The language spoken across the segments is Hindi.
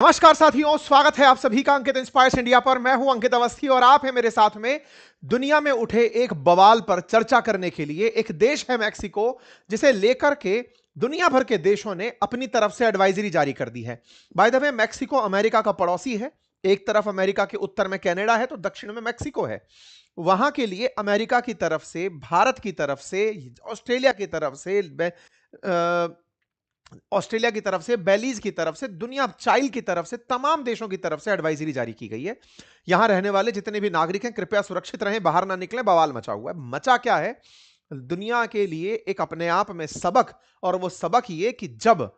नमस्कार साथियों, स्वागत है आप सभी का अंकित इंस्पायर्स इंडिया पर। मैं हूं अंकित अवस्थी और आप हैं मेरे साथ में दुनिया में उठे एक बवाल पर चर्चा करने के लिए। एक देश है मैक्सिको, जिसे लेकर के दुनिया भर के देशों ने अपनी तरफ से एडवाइजरी जारी कर दी है। By the way, Mexico America का पड़ोसी है। एक तरफ अमेरिका के उत्तर में कनाडा है तो दक्षिण में मैक्सिको है। वहां के लिए अमेरिका की तरफ से, भारत की तरफ से, ऑस्ट्रेलिया की तरफ से, ऑस्ट्रेलिया की तरफ से, बेलीज की तरफ से, दुनिया चाइल्ड की तरफ से, तमाम देशों की तरफ से एडवाइजरी जारी की गई है। यहां रहने वाले जितने भी नागरिक हैं, कृपया सुरक्षित रहें, बाहर ना निकलें। बवाल मचा हुआ है। मचा क्या है? दुनिया के लिए एक अपने आप में सबक, और वो सबक ये कि जब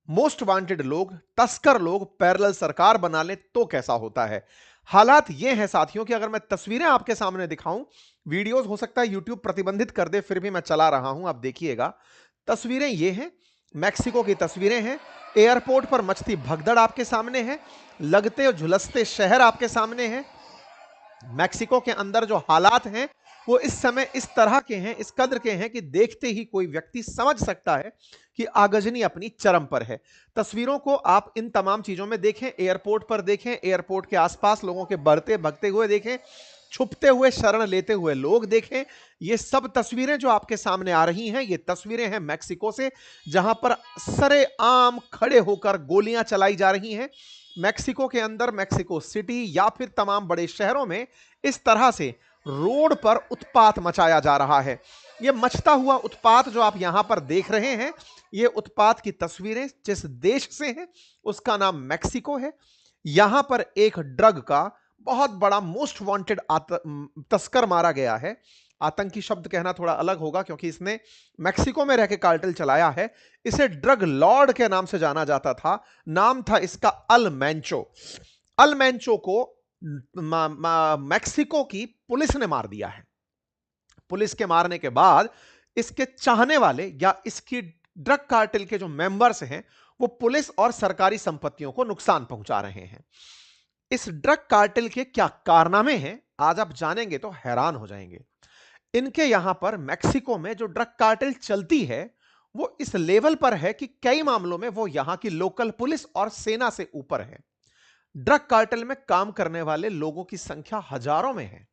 मोस्ट वांटेड लोग, तस्कर लोग पैरेलल सरकार बना ले तो कैसा होता है। हालात ये हैं साथियों कि अगर मैं तस्वीरें आपके सामने दिखाऊं, वीडियोस हो सकता है यूट्यूब प्रतिबंधित कर दे, फिर भी मैं चला रहा हूं, आप देखिएगा। तस्वीरें ये हैं, मैक्सिको की तस्वीरें हैं। एयरपोर्ट पर मचती भगदड़ आपके सामने है। लगते और झुलसते शहर आपके सामने हैं। मैक्सिको के अंदर जो हालात हैं वो इस समय इस तरह के हैं, इस कद्र के हैं कि देखते ही कोई व्यक्ति समझ सकता है कि आगजनी अपनी चरम पर है। तस्वीरों को आप इन तमाम चीजों में देखें, एयरपोर्ट पर देखें, एयरपोर्ट के आसपास लोगों के बढ़ते भगते हुए देखें, छुपते हुए शरण लेते हुए लोग देखें। ये सब तस्वीरें जो आपके सामने आ रही हैं, ये तस्वीरें हैं मैक्सिको से, जहां पर सरेआम खड़े होकर गोलियां चलाई जा रही हैं। मैक्सिको के अंदर, मैक्सिको सिटी या फिर तमाम बड़े शहरों में इस तरह से रोड पर उत्पात मचाया जा रहा है। यह मचता हुआ उत्पात जो आप यहां पर देख रहे हैं, ये उत्पात की तस्वीरें जिस देश से हैं उसका नाम मैक्सिको है। यहां पर एक ड्रग का बहुत बड़ा मोस्ट वांटेड तस्कर मारा गया है। आतंकी शब्द कहना थोड़ा अलग होगा क्योंकि इसने मैक्सिको में रह के कार्टेल चलाया है। इसे ड्रग लॉर्ड के नाम से जाना जाता था। नाम था इसका अल मैंचो। अल मैंचो को मैक्सिको की पुलिस ने मार दिया है। पुलिस के मारने के बाद इसके चाहने वाले या इसकी ड्रग कार्टेल के जो मेंबर्स हैं, वो पुलिस और सरकारी संपत्तियों को नुकसान पहुंचा रहे हैं। इस ड्रग कार्टेल के क्या कारनामे हैं, आज आप जानेंगे तो हैरान हो जाएंगे। इनके यहां पर मैक्सिको में जो ड्रग कार्टेल चलती है, वो इस लेवल पर है कि कई मामलों में वो यहां की लोकल पुलिस और सेना से ऊपर है। ड्रग कार्टेल में काम करने वाले लोगों की संख्या हजारों में है।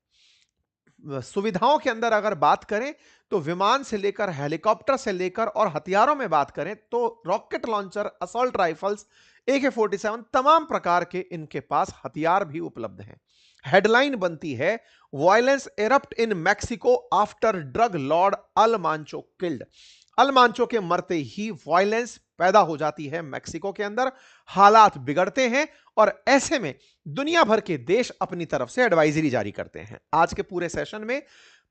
सुविधाओं के अंदर अगर बात करें तो विमान से लेकर, हेलीकॉप्टर से लेकर, और हथियारों में बात करें तो rocket launcher, assault rifles, AK-47, तमाम प्रकार के इनके पास हथियार भी उपलब्ध हैं। हेडलाइन बनती है, violence erupt in Mexico after drug lord El Mencho killed. El Mencho के मरते ही वायलेंस पैदा हो जाती है मैक्सिको के अंदर, हालात बिगड़ते हैं, और ऐसे में दुनिया भर के देश अपनी तरफ से एडवाइजरी जारी करते हैं। आज के पूरे सेशन में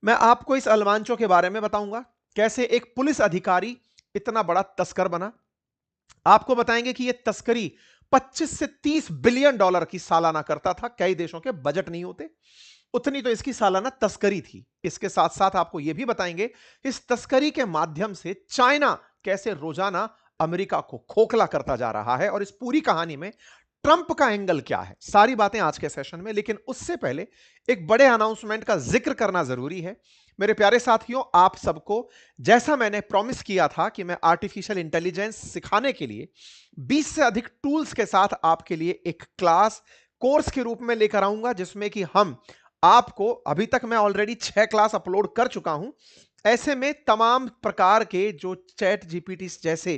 मैं आपको इस अलमांचो के बारे में बताऊंगा, कैसे एक पुलिस अधिकारी इतना बड़ा तस्कर बना। आपको बताएंगे कि यह तस्करी 25 से 30 बिलियन डॉलर की सालाना करता था। कई देशों के बजट नहीं होते उतनी तो इसकी सालाना तस्करी थी। इसके साथ साथ आपको यह भी बताएंगे इस तस्करी के माध्यम से चाइना कैसे रोजाना अमेरिका को खोखला करता जा रहा है, और इस पूरी कहानी में ट्रंप का एंगल क्या है। सारी बातें आज के सेशन में, लेकिन उससे पहले एक बड़े अनाउंसमेंट का जिक्र करना जरूरी है। मेरे प्यारे साथियों, आप सबको जैसा मैंने प्रॉमिस किया था कि मैं आर्टिफिशियल इंटेलिजेंस सिखाने के लिए 20 से अधिक टूल्स के साथ आपके लिए एक क्लास कोर्स के रूप में लेकर आऊंगा, जिसमें कि हम आपको, अभी तक मैं ऑलरेडी 6 क्लास अपलोड कर चुका हूं। ऐसे में तमाम प्रकार के जो चैट जीपीटी जैसे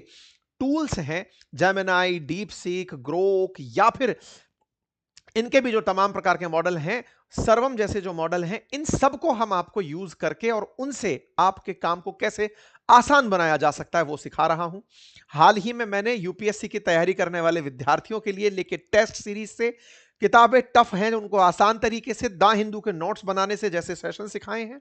टूल्स हैं, जेमिनाई, डीप सीक, ग्रोक, या फिर इनके भी जो तमाम प्रकार के मॉडल हैं, सर्वम जैसे जो मॉडल हैं, इन सबको हम आपको यूज करके और उनसे आपके काम को कैसे आसान बनाया जा सकता है वो सिखा रहा हूं। हाल ही में मैंने यूपीएससी की तैयारी करने वाले विद्यार्थियों के लिए लेके टेस्ट सीरीज से किताबें टफ हैं उनको आसान तरीके से द हिंदू के नोट्स बनाने से जैसे सेशन सिखाए हैं।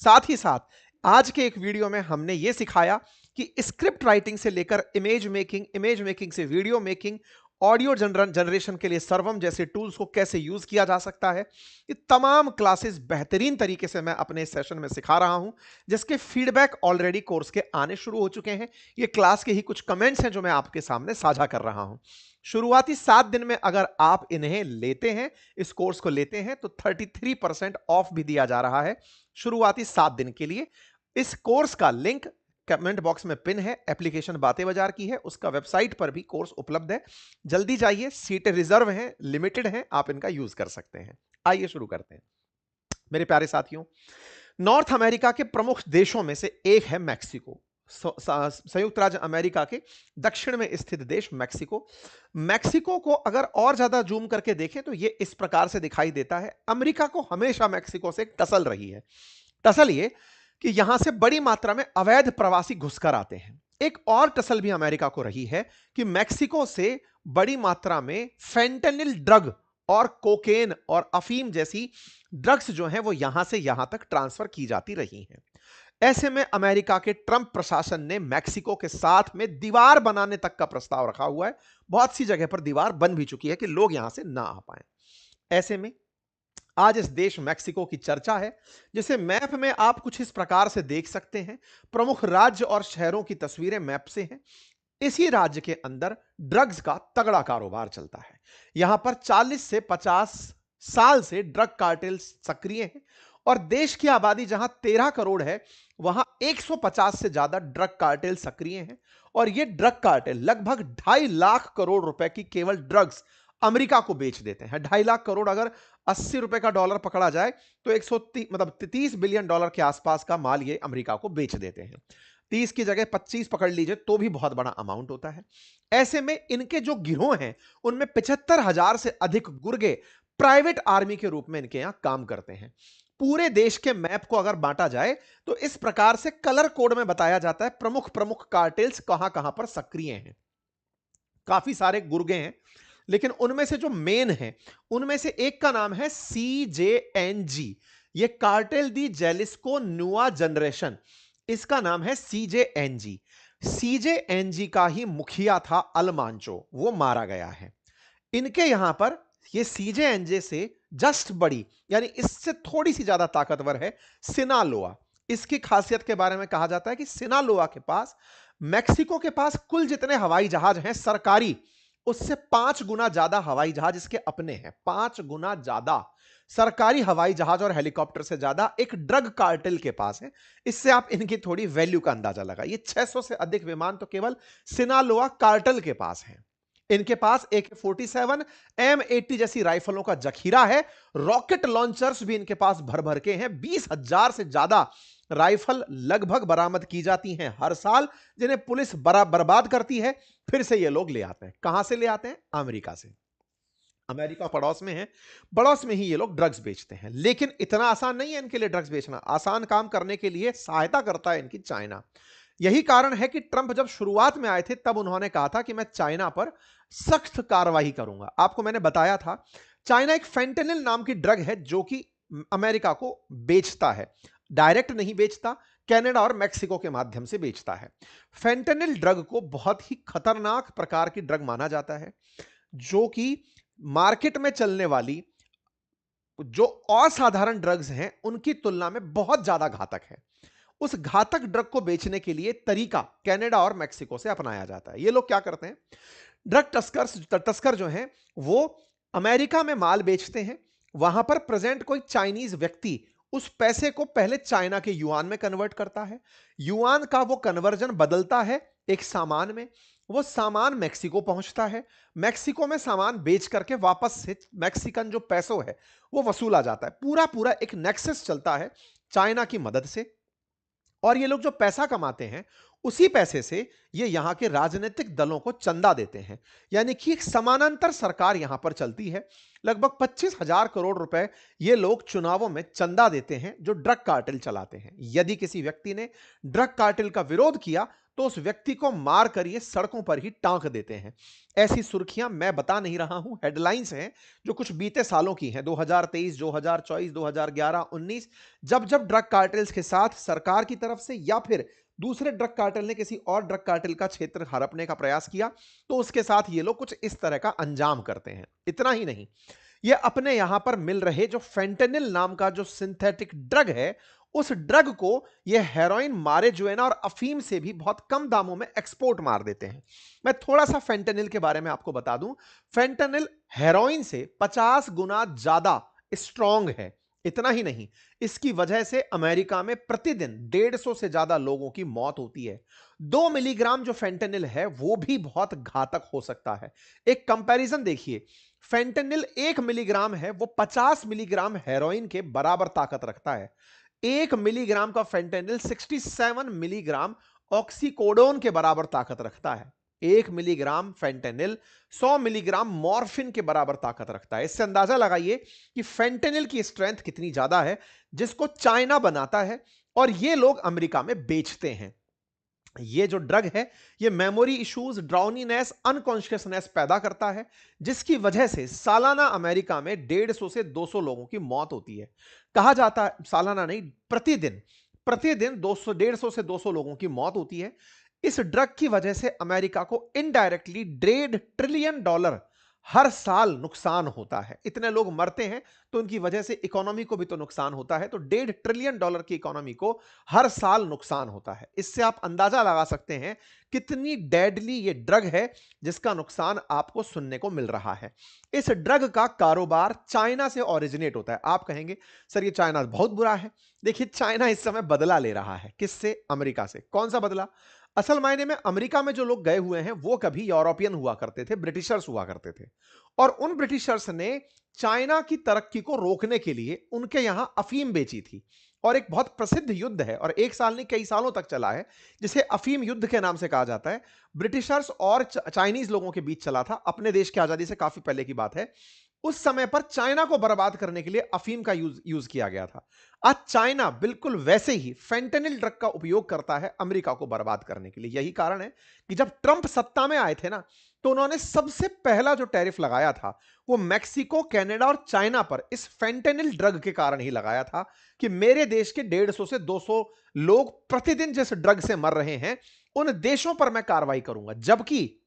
साथ ही साथ आज के एक वीडियो में हमने ये सिखाया कि स्क्रिप्ट राइटिंग से लेकर इमेज मेकिंग, इमेज मेकिंग से वीडियो मेकिंग, ऑडियो जनरेशन के लिए सर्वम जैसे टूल्स को कैसे यूज किया जा सकता है। ये तमाम क्लासेस बेहतरीन तरीके से मैं अपने सेशन में सिखा रहा हूं, जिसके फीडबैक ऑलरेडी कोर्स के आने शुरू हो चुके हैं। ये क्लास के ही कुछ कमेंट्स हैं जो मैं आपके सामने साझा कर रहा हूं। शुरुआती 7 दिन में अगर आप इन्हें लेते हैं, इस कोर्स को लेते हैं, तो 33% ऑफ भी दिया जा रहा है शुरुआती 7 दिन के लिए। इस कोर्स का लिंक कमेंट बॉक्स में पिन है, एप्लीकेशन बातें बाजार की है, उसका वेबसाइट पर भी कोर्स उपलब्ध है। जल्दी जाइए, सीटें रिजर्व हैं, लिमिटेड हैं, आप इनका यूज कर सकते हैं। आइए शुरू करते हैं मेरे प्यारे साथियों। नॉर्थ अमेरिका के प्रमुख देशों में से एक है मैक्सिको। संयुक्त राज्य अमेरिका के दक्षिण में स्थित देश मैक्सिको। मैक्सिको को अगर और ज्यादा जूम करके देखें तो यह इस प्रकार से दिखाई देता है। अमेरिका को हमेशा मैक्सिको से टसल रही है। टसल ये कि यहां से बड़ी मात्रा में अवैध प्रवासी घुसकर आते हैं। एक और टसल भी अमेरिका को रही है कि मैक्सिको से बड़ी मात्रा में फेंटेनिल ड्रग और कोकेन और अफीम जैसी ड्रग्स जो हैं वो यहां से यहां तक ट्रांसफर की जाती रही हैं। ऐसे में अमेरिका के ट्रंप प्रशासन ने मैक्सिको के साथ में दीवार बनाने तक का प्रस्ताव रखा हुआ है। बहुत सी जगह पर दीवार बन भी चुकी है कि लोग यहां से ना आ पाए। ऐसे में आज इस देश मैक्सिको की चर्चा है, जिसे मैप में आप कुछ इस प्रकार से देख सकते हैं। प्रमुख राज्य और शहरों की तस्वीरें मैप से हैं। इसी राज्य के अंदर ड्रग्स का तगड़ा कारोबार चलता है। यहां पर 40 से 50 साल से ड्रग कार्टेल सक्रिय हैं और देश की आबादी जहां 13 करोड़ है, वहां 150 से ज्यादा ड्रग कार्टेल सक्रिय हैं। और ये ड्रग कार्टेल लगभग 2.5 लाख करोड़ रुपए की केवल ड्रग्स अमेरिका को बेच देते हैं। 2.5 लाख करोड़ अगर 80 रुपए का डॉलर पकड़ा जाए तो 130 मतलब 30 बिलियन डॉलर के आसपास का माल ये अमेरिका को बेच देते हैं। 30 की जगह 25 पकड़ लीजिए तो भी बहुत बड़ा अमाउंट होता है। ऐसे में इनके जो गिरोह हैं उनमें 75,000 से अधिक गुर्गे प्राइवेट आर्मी के रूप में इनके यहां काम करते हैं। पूरे देश के मैप को अगर बांटा जाए तो इस प्रकार से कलर कोड में बताया जाता है प्रमुख प्रमुख कार्टेल्स कहां कहां पर सक्रिय हैं। काफी सारे गुर्गे हैं, लेकिन उनमें से जो मेन है उनमें से एक का नाम है CJNG। ये कार्टेल दी जेलिस्को नुआ जनरेशन, इसका नाम है CJNG। CJNG का ही मुखिया था अलमांचो, वो मारा गया है। इनके यहां पर ये CJNG से जस्ट बड़ी यानी इससे थोड़ी सी ज्यादा ताकतवर है सिनालोआ। इसकी खासियत के बारे में कहा जाता है कि सिनालोआ के पास, मैक्सिको के पास कुल जितने हवाई जहाज हैं सरकारी, उससे 5 गुना ज्यादा हवाई जहाज इसके अपने हैं। 5 गुना ज्यादा सरकारी हवाई जहाज और हेलीकॉप्टर से ज्यादा एक ड्रग कार्टेल के पास है। इससे आप इनकी थोड़ी वैल्यू का अंदाजा लगाइए। 600 से अधिक विमान तो केवल सिनालोआ कार्टेल के पास हैं। इनके पास AK-47 M80 जैसी राइफलों का जखीरा है। रॉकेट लॉन्चर्स भी इनके पास भर भर के हैं। 20,000 से ज्यादा राइफल लगभग बरामद की जाती हैं हर साल, जिन्हें पुलिस बर्बाद करती है। फिर से ये लोग ले आते हैं। कहां से ले आते हैं? अमेरिका से। अमेरिका पड़ोस में है, पड़ोस में ही ये लोग ड्रग्स बेचते हैं। लेकिन इतना आसान नहीं है इनके लिए ड्रग्स बेचना। आसान काम करने के लिए सहायता करता है इनकी चाइना। यही कारण है कि ट्रंप जब शुरुआत में आए थे तब उन्होंने कहा था कि मैं चाइना पर सख्त कार्रवाई करूंगा। आपको मैंने बताया था चाइना एक फेंटेनिल नाम की ड्रग है जो कि अमेरिका को बेचता है। डायरेक्ट नहीं बेचता, कनाडा और मेक्सिको के माध्यम से बेचता है। फेंटेनिल ड्रग को बहुत ही खतरनाक प्रकार की ड्रग माना जाता है, जो कि मार्केट में चलने वाली जो असाधारण ड्रग्स हैं उनकी तुलना में बहुत ज्यादा घातक है। उस घातक ड्रग को बेचने के लिए तरीका कनाडा और मेक्सिको से अपनाया जाता है। ये लोग क्या करते हैं, ड्रग तस्कर जो हैं वो अमेरिका में माल बेचते हैं। वहां पर प्रेजेंट कोई चाइनीज व्यक्ति उस पैसे को पहले चाइना के युआन में कन्वर्ट करता है। युआन का वो कन्वर्जन बदलता है एक सामान में। वो सामान मेक्सिको पहुंचता है। मेक्सिको में सामान बेच करके वापस से मैक्सिकन जो पैसों है वो वसूला जाता है। पूरा पूरा एक नेक्सस चलता है चाइना की मदद से। और ये लोग जो पैसा कमाते हैं उसी पैसे से ये यहां के राजनीतिक दलों को चंदा देते हैं। यानी कि एक समानांतर सरकार यहां पर चलती है। लगभग 25,000 करोड़ रुपए ये लोग चुनावों में चंदा देते हैं जो ड्रग कार्टेल चलाते हैं। यदि किसी व्यक्ति ने ड्रग कार्टेल का विरोध किया तो उस व्यक्ति को मार कर ये सड़कों पर ही टांक देते हैं। ऐसी सुर्खियां मैं बता नहीं रहा हूं, हेडलाइंस हैं जो कुछ बीते सालों की हैं। 2023, 2024, 2011, 19, जब जब ड्रग कार्टेल्स के साथ सरकार की तरफ से या फिर दूसरे ड्रग कार्टेल ने किसी और ड्रग कार्टेल का क्षेत्र हड़पने का प्रयास किया तो उसके साथ ये लोग कुछ इस तरह का अंजाम करते हैं। इतना ही नहीं, ये अपने यहां पर मिल रहे जो फेंटेनिल नाम का जो सिंथेटिक ड्रग है, उस ड्रग को ये हेरोइन, मारिजुएना और अफीम से भी बहुत कम दामों में एक्सपोर्ट मार देते हैं। मैं थोड़ा सा फेंटेनिल के बारे में आपको बता दूं। फेंटेनिल हेरोइन से 50 गुना ज्यादा स्ट्रांग है। इतना ही नहीं, इसकी वजह से अमेरिका में प्रतिदिन 150 से ज्यादा लोगों की मौत होती है। 2 मिलीग्राम जो फेंटेनिल है वो भी बहुत घातक हो सकता है। एक कंपैरिजन देखिए, फेंटेनिल 1 मिलीग्राम है वो 50 मिलीग्राम हेरोइन के बराबर ताकत रखता है। 1 मिलीग्राम का फेंटेनिल 67 मिलीग्राम ऑक्सीकोडोन के बराबर ताकत रखता है। 1 मिलीग्राम फेंटेनिल 100 मिलीग्राम मॉर्फिन के बराबर ताकत रखता है। इससे अंदाजा लगाइए कि फेंटेनिल की स्ट्रेंथ कितनी ज्यादा है, जिसको चाइना बनाता है और ये लोग अमेरिका में बेचते हैं। ये जो ड्रग है ये मेमोरी इश्यूज, ड्राउनीनेस, अनकॉन्शियसनेस पैदा करता है, जिसकी वजह से सालाना अमेरिका में 150 से 200 लोगों की मौत होती है। कहा जाता है, सालाना नहीं, प्रतिदिन प्रतिदिन 200 150 से 200 लोगों की मौत होती है। इस ड्रग की वजह से अमेरिका को इनडायरेक्टली $1.5 ट्रिलियन हर साल नुकसान होता है। इतने लोग मरते हैं तो उनकी वजह से इकोनॉमी को भी तो नुकसान होता है। तो $1.5 ट्रिलियन की इकोनॉमी को हर साल नुकसान होता है। इससे आप अंदाजा लगा सकते हैं कितनी डेडली ये ड्रग है जिसका नुकसान आपको सुनने को मिल रहा है। इस ड्रग का कारोबार चाइना से ओरिजिनेट होता है। आप कहेंगे सर ये चाइना बहुत बुरा है। देखिए, चाइना इस समय बदला ले रहा है। किससे? अमेरिका से। कौन सा बदला? असल मायने में अमेरिका में जो लोग गए हुए हैं वो कभी यूरोपियन हुआ करते थे, ब्रिटिशर्स हुआ करते थे, और उन ब्रिटिशर्स ने चाइना की तरक्की को रोकने के लिए उनके यहां अफीम बेची थी। और एक बहुत प्रसिद्ध युद्ध है और एक साल नहीं कई सालों तक चला है, जिसे अफीम युद्ध के नाम से कहा जाता है। ब्रिटिशर्स और चाइनीज लोगों के बीच चला था, अपने देश की आजादी से काफी पहले की बात है। उस समय पर चाइना को बर्बाद करने के लिए अफीम का यूज किया गया था। आज चाइना बिल्कुल वैसे ही फेंटेनिल ड्रग का उपयोग करता है अमेरिका को बर्बाद करने के लिए। यही कारण है कि जब ट्रंप सत्ता में आए थे ना, तो उन्होंने सबसे पहला जो टैरिफ लगाया था वो मैक्सिको, कनाडा और चाइना पर इस फेंटेनिल ड्रग के कारण ही लगाया था कि मेरे देश के 150 से 200 लोग प्रतिदिन जिस ड्रग से मर रहे हैं उन देशों पर मैं कार्रवाई करूंगा। जबकि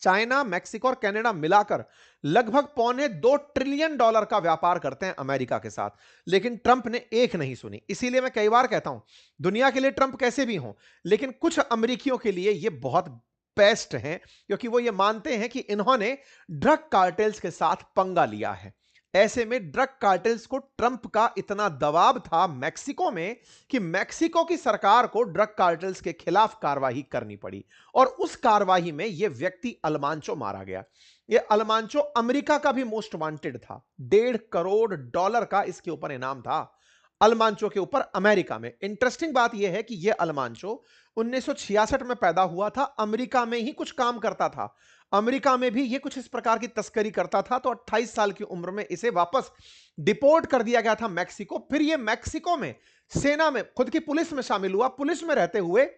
चाइना, मैक्सिको और कनाडा मिलाकर लगभग $2.25 ट्रिलियन का व्यापार करते हैं अमेरिका के साथ, लेकिन ट्रंप ने एक नहीं सुनी। इसीलिए मैं कई बार कहता हूं, दुनिया के लिए ट्रंप कैसे भी हों, लेकिन कुछ अमेरिकियों के लिए यह बहुत बेस्ट हैं, क्योंकि वो ये मानते हैं कि इन्होंने ड्रग कार्टेल्स के साथ पंगा लिया है। ऐसे में ड्रग कार्टेल्स को ट्रंप का इतना दबाव था मैक्सिको में कि मैक्सिको की सरकार को ड्रग कार्टेल्स के खिलाफ कार्रवाई करनी पड़ी, और उस कार्रवाई में यह व्यक्ति अल्मांचो मारा गया। यह अल्मांचो अमेरिका का भी मोस्ट वांटेड था। $1.5 करोड़ का इसके ऊपर इनाम था अल्मांचो के ऊपर अमेरिका में। इंटरेस्टिंग बात यह है कि यह अल्मांचो 1966 में पैदा हुआ था, अमेरिका में ही कुछ काम करता था, अमेरिका में भी ये कुछ इस प्रकार की तस्करी करता था। तो 28 साल की उम्र में इसे वापस डिपोर्ट कर दिया गया था मैक्सिको। फिर ये मैक्सिको में सेना में, खुद की पुलिस में शामिल हुआ। पुलिस में रहते हुए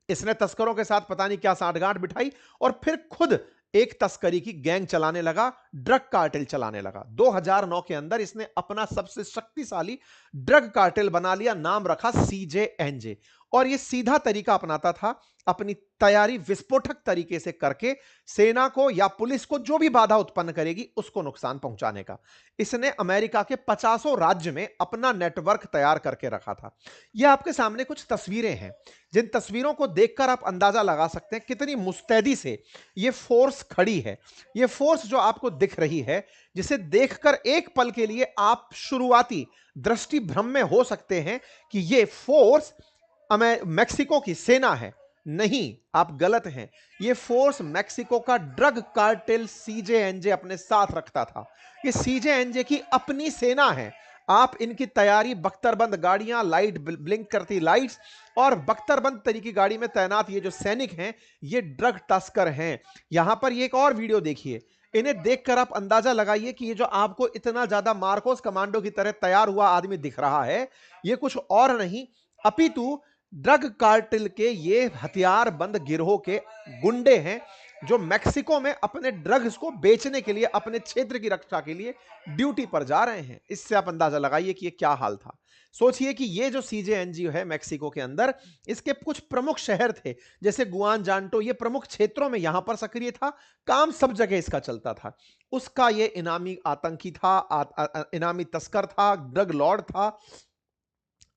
इसने तस्करों के साथ पता नहीं क्या साठगांठ बिठाई और फिर खुद एक तस्करी की गैंग चलाने लगा, ड्रग कार्टेल चलाने लगा। 2009 के अंदर इसने अपना सबसे शक्तिशाली ड्रग कार्टेल बना लिया, नाम रखा CJNJ। और यह सीधा तरीका अपनाता था अपनी तैयारी विस्फोटक तरीके से करके सेना को या पुलिस को जो भी बाधा उत्पन्न करेगी उसको नुकसान पहुंचाने का। इसने अमेरिका के 50 राज्य में अपना नेटवर्क तैयार करके रखा था। यह आपके सामने कुछ तस्वीरें हैं, जिन तस्वीरों को देखकर आप अंदाजा लगा सकते हैं कितनी मुस्तैदी से यह फोर्स खड़ी है। यह फोर्स जो आपको दिख रही है, जिसे देखकर एक पल के लिए आप शुरुआती दृष्टि भ्रम में हो सकते हैं कि यह फोर्स मैक्सिको की सेना है। नहीं, आप गलत हैं। यह फोर्स मैक्सिको का ड्रग कार्टेल CJNJ अपने साथ रखता था। यह CJNJ की अपनी सेना है। आप इनकी तैयारी, बख्तरबंद गाड़ियां, लाइट ब्लिंक करती लाइट्स और बख्तरबंद तरीके गाड़ी में तैनात ये जो सैनिक हैं, ये ड्रग तस्कर हैं। यहां पर ये एक और वीडियो देखिए, इन्हें देखकर आप अंदाजा लगाइए कि ये जो आपको इतना ज्यादा मार्कोस कमांडो की तरह तैयार हुआ आदमी दिख रहा है, ये कुछ और नहीं अपितु ड्रग कार्टेल के ये हथियार बंद गिरोह के गुंडे हैं, जो मैक्सिको में अपने ड्रग्स को बेचने के लिए, अपने क्षेत्र की रक्षा के लिए ड्यूटी पर जा रहे हैं। इससे आप अंदाजा लगाइए कि ये क्या हाल था। सोचिए कि ये जो CJNG है मैक्सिको के अंदर, इसके कुछ प्रमुख शहर थे जैसे गुआनजांटो, ये प्रमुख क्षेत्रों में यहां पर सक्रिय था, काम सब जगह इसका चलता था। उसका ये इनामी आतंकी था, इनामी तस्कर था, ड्रग लॉर्ड था।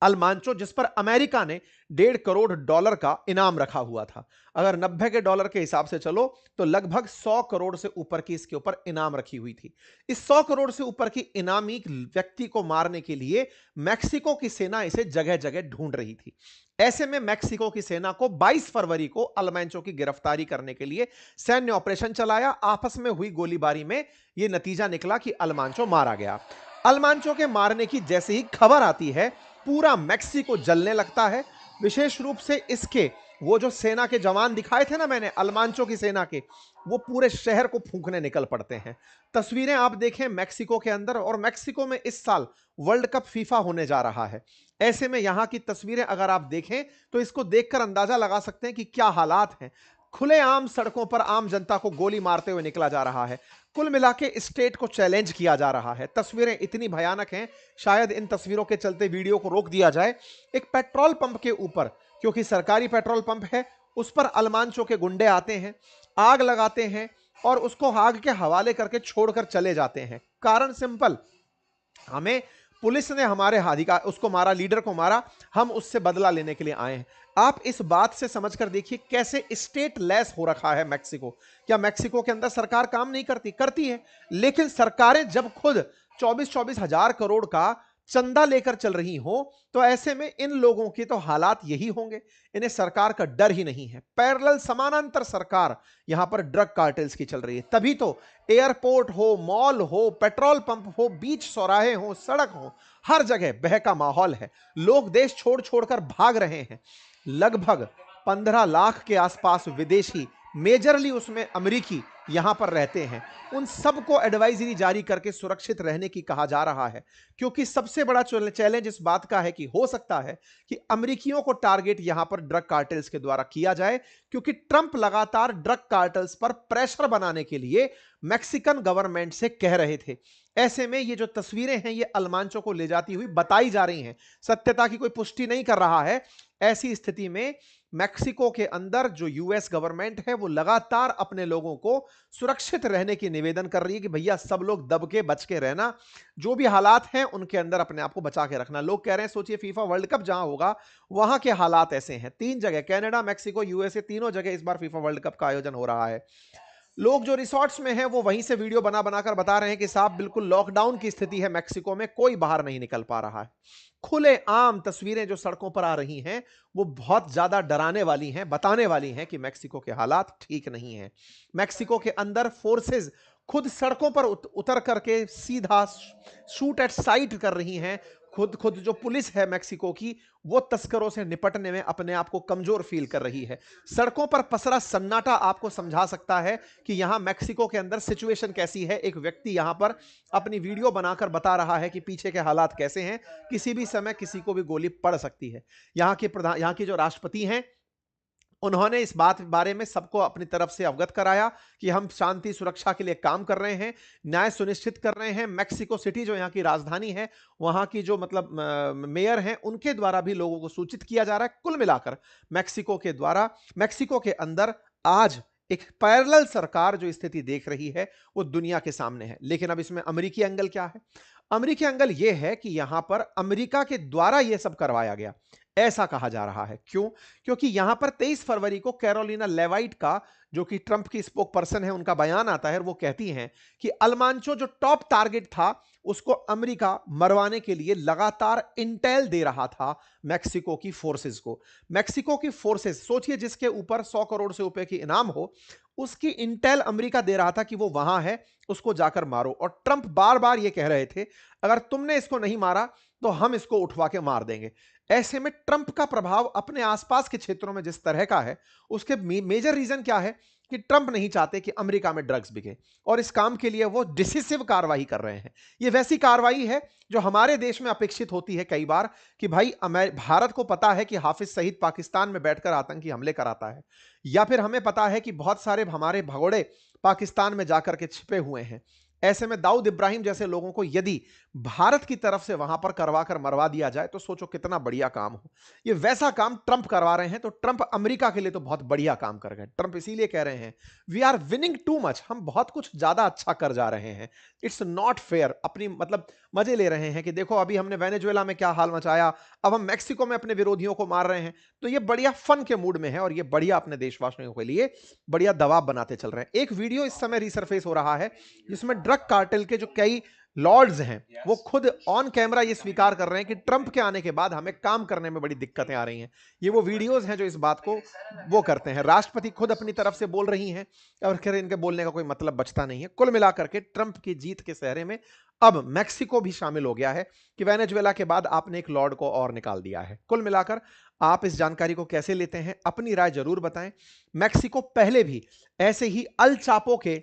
अलमांचो, जिस पर अमेरिका ने $1.5 करोड़ का इनाम रखा हुआ था। अगर 90 के डॉलर के हिसाब से चलो तो लगभग 100 करोड़ से ऊपर की इसके ऊपर इनाम रखी हुई थी। इस 100 करोड़ से ऊपर की इनामी व्यक्ति को मारने के लिए मैक्सिको की सेना इसे जगह जगह ढूंढ रही थी। ऐसे में मैक्सिको की सेना को 22 फरवरी को अलमांचो की गिरफ्तारी करने के लिए सैन्य ऑपरेशन चलाया। आपस में हुई गोलीबारी में यह नतीजा निकला कि अलमांचो मारा गया। अलमांचो के मारने की जैसे ही खबर आती है, पूरा मैक्सिको जलने लगता है। विशेष रूप से इसके वो जो सेना के जवान दिखाए थे ना मैंने, अलमांचो की सेना के, वो पूरे शहर को फूंकने निकल पड़ते हैं। तस्वीरें आप देखें मैक्सिको के अंदर, और मैक्सिको में इस साल वर्ल्ड कप फीफा होने जा रहा है। ऐसे में यहां की तस्वीरें अगर आप देखें तो इसको देखकर अंदाजा लगा सकते हैं कि क्या हालात हैं। खुलेआम सड़कों पर आम जनता को गोली मारते हुए निकला जा रहा है। कुल मिला के स्टेट को चैलेंज किया जा रहा है। तस्वीरें इतनी भयानक हैं, शायद इन तस्वीरों के चलते वीडियो को रोक दिया जाए। एक पेट्रोल पंप के ऊपर, क्योंकि सरकारी पेट्रोल पंप है, उस पर अलमांचो के गुंडे आते हैं, आग लगाते हैं और उसको आग के हवाले करके छोड़कर चले जाते हैं। कारण सिंपल, हमें पुलिस ने हमारे अधिकार उसको मारा, लीडर को मारा, हम उससे बदला लेने के लिए आए हैं। आप इस बात से समझकर देखिए कैसे स्टेट लेस हो रखा है मैक्सिको। क्या मैक्सिको के अंदर सरकार काम नहीं करती? करती है, लेकिन सरकारें जब खुद 24-24 हजार करोड़ का चंदा लेकर चल रही हो, तो ऐसे में इन लोगों के तो हालात यही होंगे। इन्हें सरकार का डर ही नहीं है। पैरेलल समानांतर सरकार यहां पर ड्रग कार्टेल्स की चल रही है। तभी तो एयरपोर्ट हो, मॉल हो, पेट्रोल पंप हो, बीच चौराहे हो, सड़क हो, हर जगह बहका माहौल है। लोग देश छोड़ छोड़कर भाग रहे हैं। लगभग 15 लाख के आसपास विदेशी, मेजरली उसमें अमेरिकी, यहां पर रहते हैं। उन सबको एडवाइजरी जारी करके सुरक्षित रहने की कहा जा रहा है, क्योंकि सबसे बड़ा चैलेंज इस बात का है कि हो सकता है कि अमेरिकियों को टारगेट यहां पर ड्रग कार्टेल्स के द्वारा किया जाए, क्योंकि ट्रंप लगातार ड्रग कार्टेल्स पर प्रेशर बनाने के लिए मैक्सिकन गवर्नमेंट से कह रहे थे। ऐसे में ये जो तस्वीरें हैं ये अलमांचो को ले जाती हुई बताई जा रही हैं, सत्यता की कोई पुष्टि नहीं कर रहा है। ऐसी स्थिति में मैक्सिको के अंदर जो यूएस गवर्नमेंट है वो लगातार अपने लोगों को सुरक्षित रहने की निवेदन कर रही है कि भैया सब लोग दब के बच के रहना, जो भी हालात हैं उनके अंदर अपने आप को बचा के रखना। लोग कह रहे हैं, सोचिए फीफा वर्ल्ड कप जहां होगा वहां के हालात ऐसे हैं। 3 जगह, कनाडा, मैक्सिको, यूएसए, तीनों जगह इस बार फीफा वर्ल्ड कप का आयोजन हो रहा है। लोग जो रिसॉर्ट्स में हैं वो वहीं से वीडियो बना बनाकर बता रहे हैं कि साहब बिल्कुल लॉकडाउन की स्थिति है मैक्सिको में, कोई बाहर नहीं निकल पा रहा है। खुले आम तस्वीरें जो सड़कों पर आ रही हैं वो बहुत ज्यादा डराने वाली हैं, बताने वाली हैं कि मैक्सिको के हालात ठीक नहीं हैं। मैक्सिको के अंदर फोर्सेस खुद सड़कों पर उतर करके सीधा शूट एट साइट कर रही हैं। खुद खुद जो पुलिस है मैक्सिको की, वो तस्करों से निपटने में अपने आप को कमजोर फील कर रही है। सड़कों पर पसरा सन्नाटा आपको समझा सकता है कि यहां मैक्सिको के अंदर सिचुएशन कैसी है। एक व्यक्ति यहां पर अपनी वीडियो बनाकर बता रहा है कि पीछे के हालात कैसे हैं, किसी भी समय किसी को भी गोली पड़ सकती है। यहां की जो राष्ट्रपति हैं, उन्होंने इस बात बारे में सबको अपनी तरफ से अवगत कराया कि हम शांति सुरक्षा के लिए काम कर रहे हैं, न्याय सुनिश्चित कर रहे हैं। मैक्सिको सिटी जो यहाँ की राजधानी है, वहां की जो मतलब मेयर हैं, उनके द्वारा भी लोगों को सूचित किया जा रहा है। कुल मिलाकर मैक्सिको के अंदर आज एक पैरेलल सरकार जो स्थिति देख रही है वो दुनिया के सामने है। लेकिन अब इसमें अमेरिकी एंगल क्या है? अमेरिकी एंगल यह है कि यहां पर अमेरिका के द्वारा यह सब करवाया गया, ऐसा कहा जा रहा है। क्यों? क्योंकि यहां पर 23 फरवरी को कैरोलिना लेवाइट का, जो कि ट्रंप की स्पोक पर्सन है, उनका बयान आता है। वो कहती हैं कि अलमांचो जो टॉप टारगेट था, उसको अमेरिका मरवाने के लिए लगातार इंटेल दे रहा था मैक्सिको की फोर्सेस को। मैक्सिको की फोर्सेस, सोचिए जिसके ऊपर 100 करोड़ से ऊपर की इनाम हो, उसकी इंटेल अमेरिका दे रहा था कि वो वहां है, उसको जाकर मारो। और ट्रंप बार बार ये कह रहे थे, अगर तुमने इसको नहीं मारा तो हम इसको उठवा के मार देंगे। ऐसे में ट्रंप का प्रभाव अपने आसपास के क्षेत्रों में जिस तरह का है, उसके मेजर रीजन क्या है कि ट्रंप नहीं चाहते कि अमेरिका में ड्रग्स बिके, और इस काम के लिए वो डिसिसिव कार्रवाई कर रहे हैं। ये वैसी कार्रवाई है जो हमारे देश में अपेक्षित होती है कई बार कि भाई भारत को पता है कि हाफिज सईद पाकिस्तान में बैठकर आतंकी हमले कराता है, या फिर हमें पता है कि बहुत सारे हमारे भगोड़े पाकिस्तान में जाकर के छिपे हुए हैं। ऐसे में दाऊद इब्राहिम जैसे लोगों को यदि भारत की तरफ से वहां पर करवा कर मरवा दिया जाए तो सोचो कितना बढ़िया काम हो। ये वैसा काम ट्रंप करवा रहे हैं, तो ट्रंप अमेरिका के लिए तो बहुत बढ़िया काम कर गए। ट्रंप इसीलिए कह रहे हैं we are winning too much, हम बहुत कुछ ज्यादा अच्छा कर जा रहे हैं, इट्स नॉट फेयर। अपनी मतलब मजे ले रहे हैं कि देखो अभी हमने वेनेजुएला में क्या हाल मचाया, अब हम मैक्सिको में अपने विरोधियों को मार रहे हैं। तो ये बढ़िया फन के मूड में है और ये बढ़िया अपने देशवासियों के लिए बढ़िया दबाव बनाते चल रहे हैं। एक वीडियो इस समय रिसरफेस हो रहा है जिसमें ड्रग कार्टेल के जो कई लॉर्ड्स हैं वो खुद ऑन कैमरा ये स्वीकार कर रहे हैं कि ट्रंप के आने के बाद हमें काम करने में बड़ी दिक्कतें आ रही हैं। ये वो वीडियोस हैं जो इस बात को वो करते हैं। राष्ट्रपति खुद अपनी तरफ से बोल रही हैं और फिर इनके बोलने का कोई मतलब बचता नहीं है। कुल मिलाकर के ट्रंप की जीत के सहरे में अब मैक्सिको भी शामिल हो गया है कि वेनेजुएला के बाद आपने एक लॉर्ड को और निकाल दिया है। कुल मिलाकर आप इस जानकारी को कैसे लेते हैं, अपनी राय जरूर बताएं। मैक्सिको पहले भी ऐसे ही अल चापो के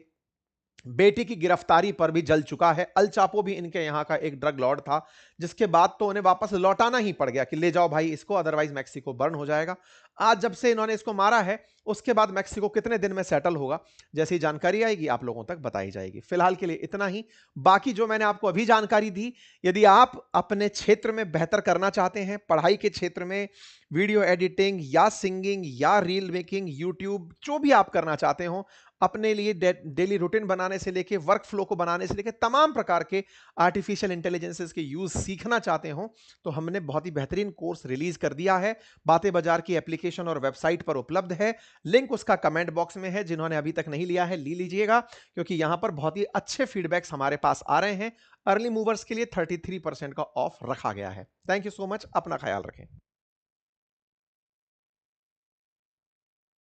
बेटी की गिरफ्तारी पर भी जल चुका है। अल चापो भी इनके यहां का एक ड्रग लॉर्ड था, जिसके बाद तो उन्हें वापस लौटाना ही पड़ गया कि ले जाओ भाई इसको, अदरवाइज मैक्सिको बर्न हो जाएगा। आज जब से इन्होंने इसको मारा है उसके बाद मैक्सिको कितने दिन में सेटल होगा, जैसी जानकारी आएगी आप लोगों तक बताई जाएगी। फिलहाल के लिए इतना ही। बाकी जो मैंने आपको अभी जानकारी दी, यदि आप अपने क्षेत्र में बेहतर करना चाहते हैं, पढ़ाई के क्षेत्र में, वीडियो एडिटिंग या सिंगिंग या रील मेकिंग, यूट्यूब, जो भी आप करना चाहते हो, अपने लिए डेली रूटीन बनाने से लेके वर्क फ्लो को बनाने से लेके तमाम प्रकार के आर्टिफिशियल इंटेलिजेंसेस के यूज सीखना चाहते हो, तो हमने बहुत ही बेहतरीन कोर्स रिलीज कर दिया है। बातें बाजार की एप्लीकेशन और वेबसाइट पर उपलब्ध है, लिंक उसका कमेंट बॉक्स में है। जिन्होंने अभी तक नहीं लिया है ले लीजिएगा, क्योंकि यहां पर बहुत ही अच्छे फीडबैक्स हमारे पास आ रहे हैं। अर्ली मूवर्स के लिए 33% का ऑफ रखा गया है। थैंक यू सो मच, अपना ख्याल रखें।